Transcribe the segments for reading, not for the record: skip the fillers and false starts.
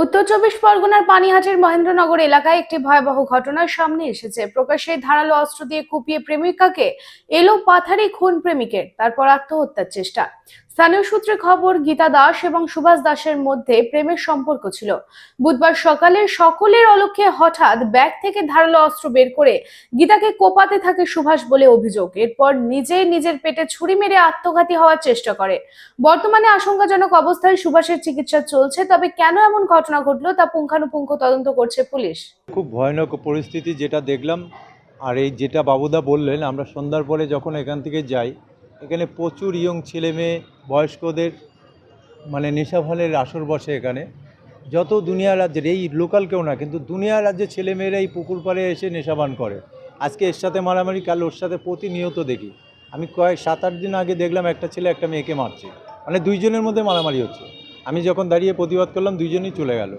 উত্তর চব্বিশ পরগনার পানিহাটির মহেন্দ্রনগর এলাকায় একটি ভয়াবহ ঘটনার সামনে এসেছে। প্রকাশ্যে ধারালো অস্ত্র দিয়ে কুপিয়ে প্রেমিকাকে এলো পাথারি খুন প্রেমিকের, তারপর আত্মহত্যার চেষ্টা। স্থানীয় সূত্রে খবর, গীতা দাস এবং সুভাষ দাসের মধ্যে প্রেমের সম্পর্ক ছিল। বুধবার সকালে সকলের অলক্ষ্যে হঠাৎ ব্যাগ থেকে ধারালো অস্ত্র বের করে গীতাকে কোপাতে থাকে সুভাষ বলে অভিযোগ। এরপর নিজের পেটে ছুরি মেরে আত্মঘাতী হওয়ার চেষ্টা করে। বর্তমানে আশঙ্কাজনক অবস্থায় সুভাষের চিকিৎসা চলছে, তবে কেন এমন ঘটনা ঘটলো তা পুঙ্খানুপুঙ্খ তদন্ত করছে পুলিশ। খুব ভয়ানক পরিস্থিতি যেটা দেখলাম। আর এই যেটা বাবুদা বললেন, আমরা সন্ধ্যার পরে যখন এখান থেকে যাই, এখানে প্রচুর ইয়ং ছেলে মেয়ে বয়স্কদের নেশাভানের আসর বসে এখানে। যত দুনিয়া রাজ্যের, এই লোকাল কেউ না, কিন্তু দুনিয়া রাজ্যের ছেলেমেয়েরা এই পুকুর পাড়ে এসে নেশাবান করে। আজকে এর সাথে মারামারি, কাল ওর সাথে প্রতিনিয়ত দেখি। আমি 7-8 দিন আগে দেখলাম একটা ছেলে একটা মেয়েকে মারছে, দুইজনের মধ্যে মারামারি হচ্ছে। আমি যখন দাঁড়িয়ে প্রতিবাদ করলাম, দুইজনই চলে গেল।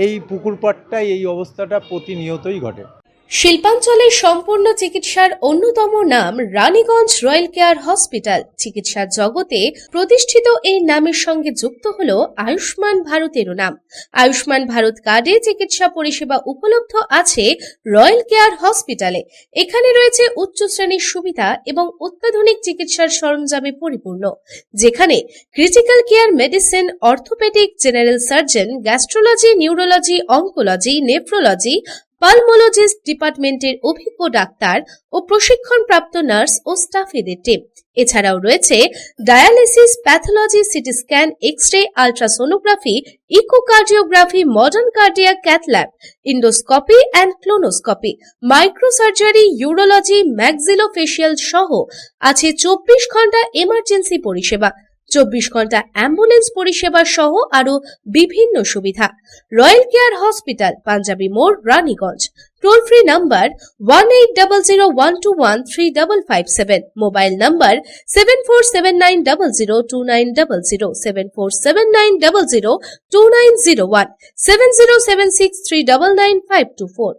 এই পুকুর পাড়টায় এই অবস্থাটা প্রতিনিয়তই ঘটে। শিল্পাঞ্চলের সম্পূর্ণ চিকিৎসার অন্যতম নাম রানীগঞ্জ রয়্যাল কেয়ার হসপিটাল। চিকিৎসার জগতে প্রতিষ্ঠিত এই নামের সঙ্গে যুক্ত হলো আয়ুষ্মান ভারতেরও নাম। আয়ুষ্মান ভারত কার্ডে চিকিৎসা পরিষেবা উপলব্ধ আছে রয়্যাল কেয়ার হসপিটালে। এখানে রয়েছে উচ্চ শ্রেণীর সুবিধা এবং অত্যাধুনিক চিকিৎসার সরঞ্জামে পরিপূর্ণ, যেখানে critical care medicine, orthopaedic, general surgeon, gastrology, neurology, oncology, nephrology, pulmologist ডিপার্টমেন্টের অভিজ্ঞ ডাক্তার ও প্রশিক্ষণপ্রাপ্ত নার্স ও স্টাফেদের টিম। এছাড়াও রয়েছে dialysis, pathology, CT scan, x-ray, ultrasonography, echocardiography, modern cardiac cath lab, endoscopy and colonoscopy, microsurgery, urology, maxillofacial সহ আছে 24 ঘন্টা emergency পরিষেবা, 24 ঘন্টা অ্যাম্বুলেন্স পরিষেবা সহ আরো বিভিন্ন সুবিধা। রয়্যাল কেয়ার হসপিটাল, পাঞ্জাবি মোড়, Raniganj. Toll free number 180012135557, mobile number 7479002900, 7479002901, 7076399524।